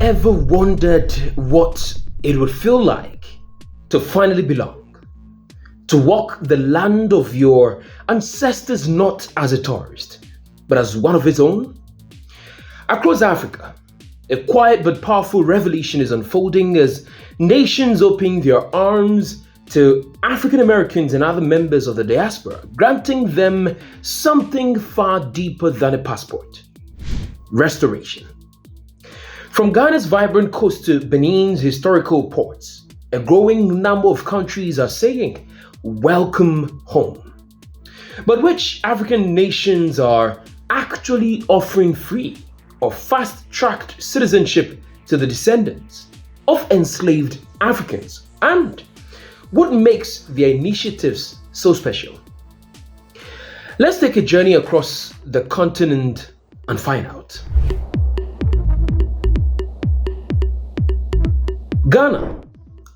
ever wondered what it would feel like to finally belong? To walk the land of your ancestors not as a tourist, but as one of its own? Across Africa, a quiet but powerful revolution is unfolding as nations open their arms to African Americans and other members of the diaspora, granting them something far deeper than a passport: restoration. From Ghana's vibrant coast to Benin's historical ports, a growing number of countries are saying, "Welcome home." But which African nations are actually offering free or fast-tracked citizenship to the descendants of enslaved Africans? And what makes their initiatives so special? Let's take a journey across the continent and find out. Ghana,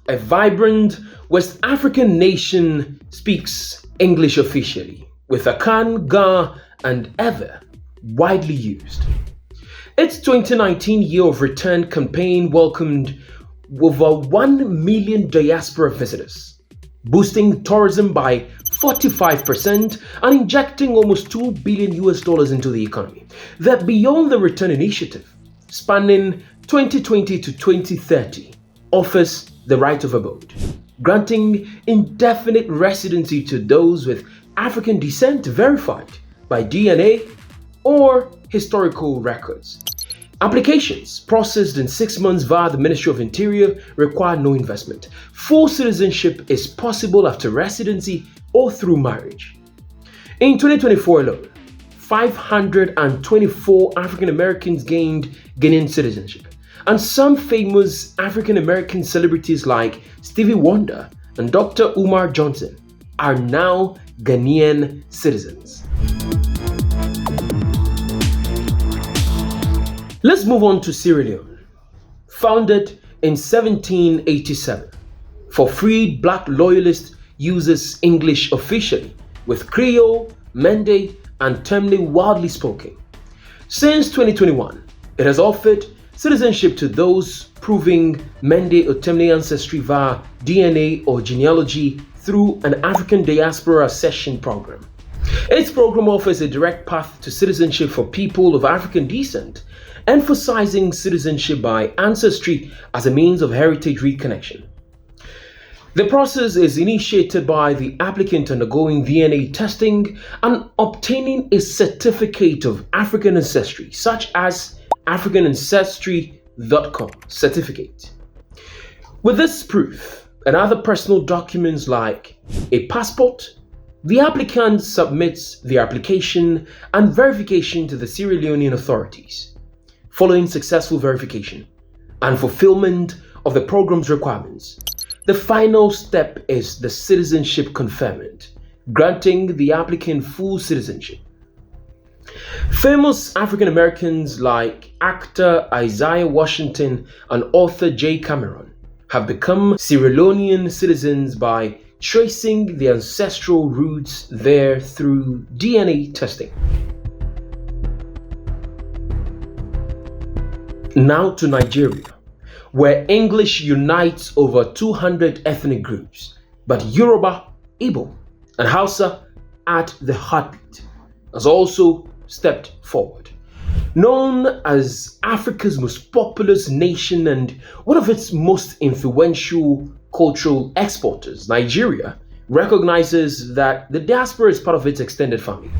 a vibrant West African nation, speaks English officially, with Akan, Ga, and Ewe widely used. Its 2019 Year of Return campaign welcomed over 1 million diaspora visitors, boosting tourism by 45% and injecting almost $2 billion into the economy. The Beyond the Return initiative, spanning 2020 to 2030, offers the right of abode, granting indefinite residency to those with African descent verified by DNA or historical records. Applications processed in 6 months via the Ministry of Interior require no investment. Full citizenship is possible after residency or through marriage. In 2024 alone, 524 African Americans gained Ghanaian citizenship, and some famous African American celebrities like Stevie Wonder and Dr. Umar Johnson are now Ghanaian citizens. Let's move on to Sierra Leone. Founded in 1787, for freed Black loyalist uses English officially, with Creole, Mende, and Temne widely spoken. Since 2021, it has offered citizenship to those proving Mende or Temne ancestry via DNA or genealogy through an African diaspora accession program. Its program offers a direct path to citizenship for people of African descent, emphasizing citizenship by ancestry as a means of heritage reconnection. The process is initiated by the applicant undergoing DNA testing and obtaining a certificate of African ancestry, such as AfricanAncestry.com certificate. With this proof and other personal documents like a passport, the applicant submits the application and verification to the Sierra Leonean authorities. Following successful verification and fulfillment of the program's requirements, the final step is the citizenship conferment, granting the applicant full citizenship. Famous African Americans like actor Isaiah Washington and author J. Cameron have become Sierra Leonean citizens by tracing the ancestral roots there through DNA testing. Now to Nigeria, where English unites over 200 ethnic groups, but Yoruba, Igbo, and Hausa at the heartbeat, has also stepped forward. Known as Africa's most populous nation and one of its most influential cultural exporters, Nigeria recognizes that the diaspora is part of its extended family.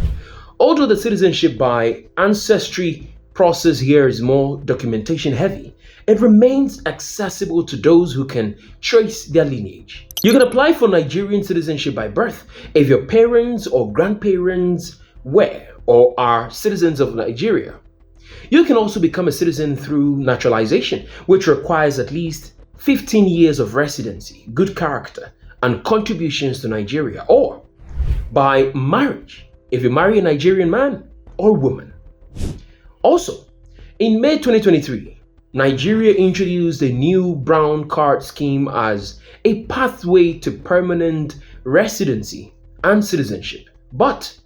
Although the citizenship by ancestry process here is more documentation heavy, it remains accessible to those who can trace their lineage. You can apply for Nigerian citizenship by birth if your parents or grandparents were or are citizens of Nigeria. You can also become a citizen through naturalization, which requires at least 15 years of residency, good character, and contributions to Nigeria, or by marriage if you marry a Nigerian man or woman. Also, in May 2023, Nigeria introduced a new brown card scheme as a pathway to permanent residency and citizenship, but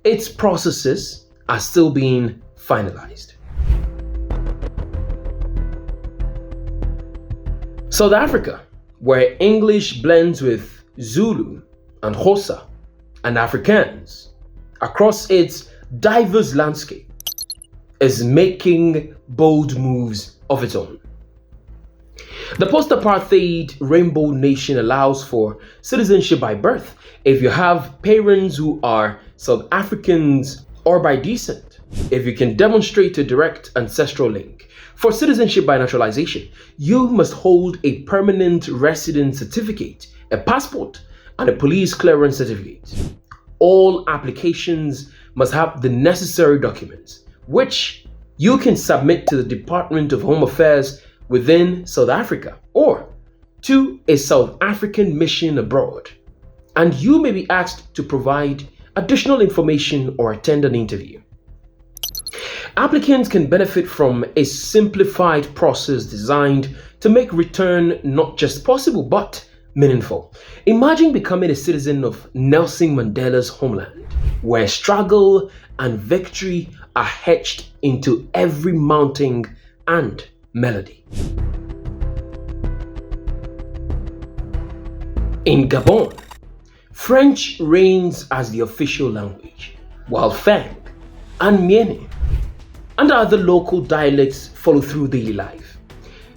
its processes are still being finalized. South Africa, where English blends with Zulu and Xhosa and Afrikaans across its diverse landscape, is making bold moves of its own. The post-apartheid rainbow nation allows for citizenship by birth if you have parents who are South Africans or by descent, if you can demonstrate a direct ancestral link. For citizenship by naturalization, you must hold a permanent residence certificate, a passport, and a police clearance certificate. All applications must have the necessary documents, which you can submit to the Department of Home Affairs within South Africa or to a South African mission abroad. And you may be asked to provide additional information or attend an interview. Applicants can benefit from a simplified process designed to make return not just possible but meaningful. Imagine becoming a citizen of Nelson Mandela's homeland, where struggle and victory are etched into every mounting and melody. In Gabon, French reigns as the official language, while Fang and Miene and other local dialects follow through daily life.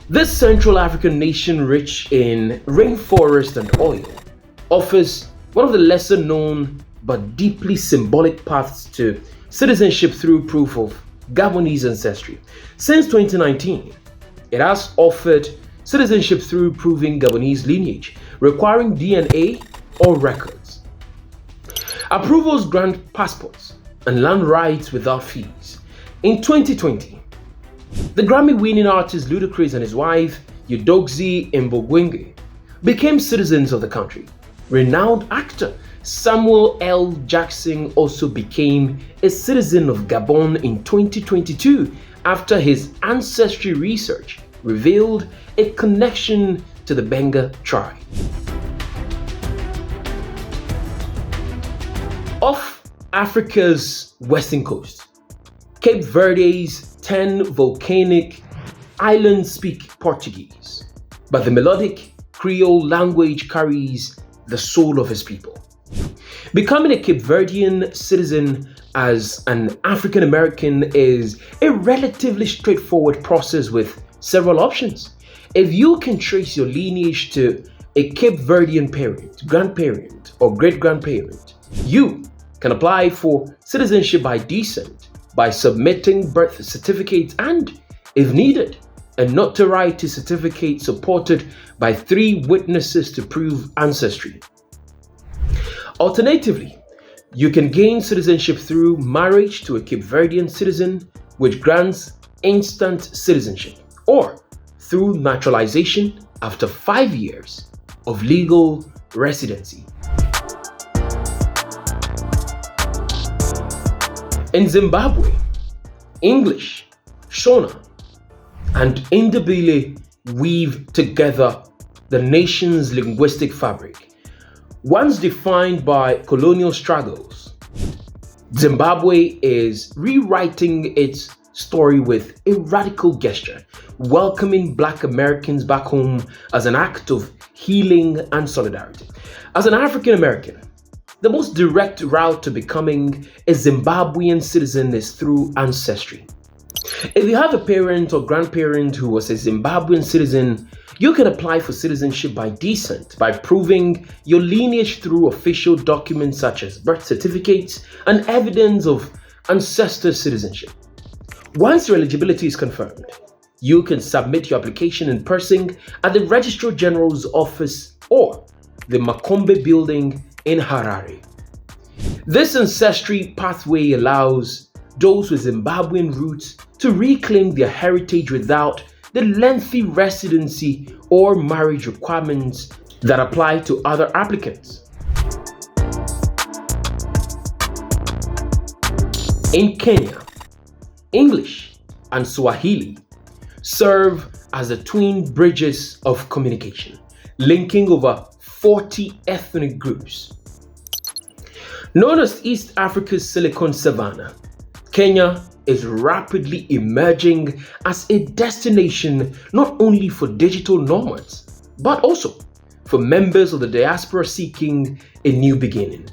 This Central African nation, rich in rainforest and oil, offers one of the lesser known but deeply symbolic paths to citizenship through proof of Gabonese ancestry. Since 2019, it has offered citizenship through proving Gabonese lineage, requiring DNA or records. Approvals grant passports and land rights without fees. In 2020, the Grammy-winning artist Ludacris and his wife, Eudoxie Mbogwenge, became citizens of the country. Renowned actor Samuel L. Jackson also became a citizen of Gabon in 2022 after his ancestry research revealed a connection to the Benga tribe. Off Africa's western coast, Cape Verde's 10 volcanic islands speak Portuguese, but the melodic Creole language carries the soul of its people. Becoming a Cape Verdean citizen as an African American is a relatively straightforward process with several options. If you can trace your lineage to a Cape Verdean parent, grandparent, or great-grandparent, you can apply for citizenship by descent by submitting birth certificates and, if needed, a notarized certificate supported by 3 witnesses to prove ancestry. Alternatively, you can gain citizenship through marriage to a Cape Verdean citizen, which grants instant citizenship, or through naturalization after 5 years of legal residency. In Zimbabwe, English, Shona, and Ndebele weave together the nation's linguistic fabric. Once defined by colonial struggles, Zimbabwe is rewriting its story with a radical gesture, welcoming Black Americans back home as an act of healing and solidarity. As an African American, the most direct route to becoming a Zimbabwean citizen is through ancestry. If you have a parent or grandparent who was a Zimbabwean citizen, you can apply for citizenship by descent by proving your lineage through official documents such as birth certificates and evidence of ancestor citizenship. Once your eligibility is confirmed, you can submit your application in person at the Registrar General's office or the Makombe building in Harare. This ancestry pathway allows those with Zimbabwean roots to reclaim their heritage without the lengthy residency or marriage requirements that apply to other applicants. In Kenya, English and Swahili serve as the twin bridges of communication, linking over 40 ethnic groups. Known as East Africa's Silicon Savannah, Kenya is rapidly emerging as a destination not only for digital nomads, but also for members of the diaspora seeking a new beginning.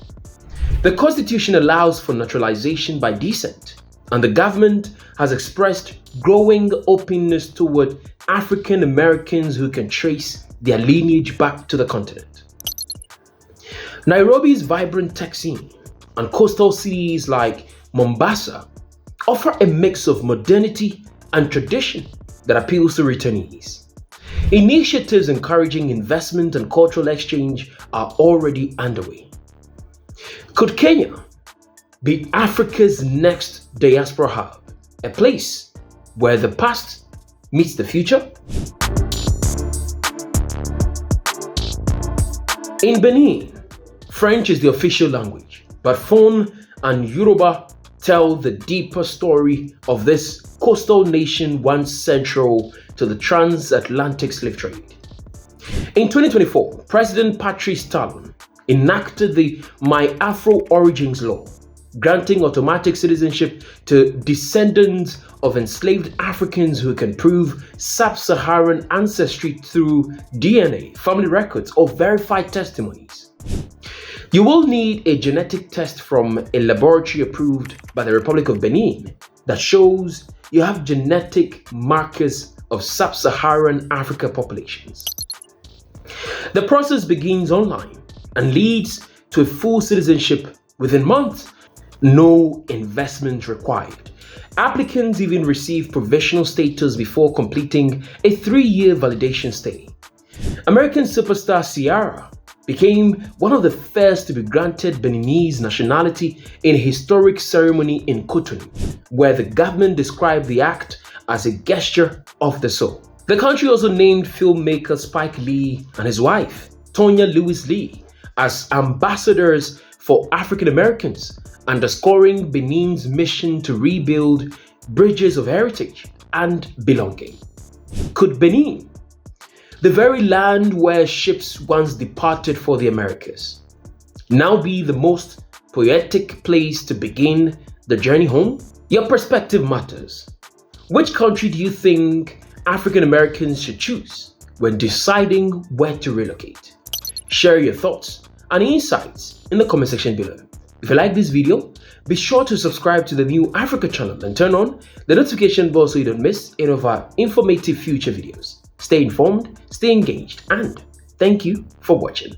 The Constitution allows for naturalization by descent, and the government has expressed growing openness toward African Americans who can trace their lineage back to the continent. Nairobi's vibrant tech scene and coastal cities like Mombasa offer a mix of modernity and tradition that appeals to returnees. Initiatives encouraging investment and cultural exchange are already underway. Could Kenya be Africa's next diaspora hub, a place where the past meets the future? In Benin, French is the official language, but Fon and Yoruba tell the deeper story of this coastal nation once central to the transatlantic slave trade. In 2024, President Patrice Talon enacted the My Afro-origins law, granting automatic citizenship to descendants of enslaved Africans who can prove sub-Saharan ancestry through DNA, family records, or verified testimonies. You will need a genetic test from a laboratory approved by the Republic of Benin that shows you have genetic markers of sub-Saharan Africa populations. The process begins online and leads to a full citizenship within months. No investment required. Applicants even receive provisional status before completing a 3-year validation stay. American superstar Ciara became one of the first to be granted Beninese nationality in a historic ceremony in Cotonou, where the government described the act as a gesture of the soul. The country also named filmmaker Spike Lee and his wife, Tonya Lewis Lee, as ambassadors for African Americans, underscoring Benin's mission to rebuild bridges of heritage and belonging. Could Benin, the very land where ships once departed for the Americas, now be the most poetic place to begin the journey home? Your perspective matters. Which country do you think African Americans should choose when deciding where to relocate? Share your thoughts and insights in the comment section below. If you like this video, be sure to subscribe to the New Africa channel and turn on the notification bell so you don't miss any of our informative future videos. Stay informed, stay engaged, and thank you for watching.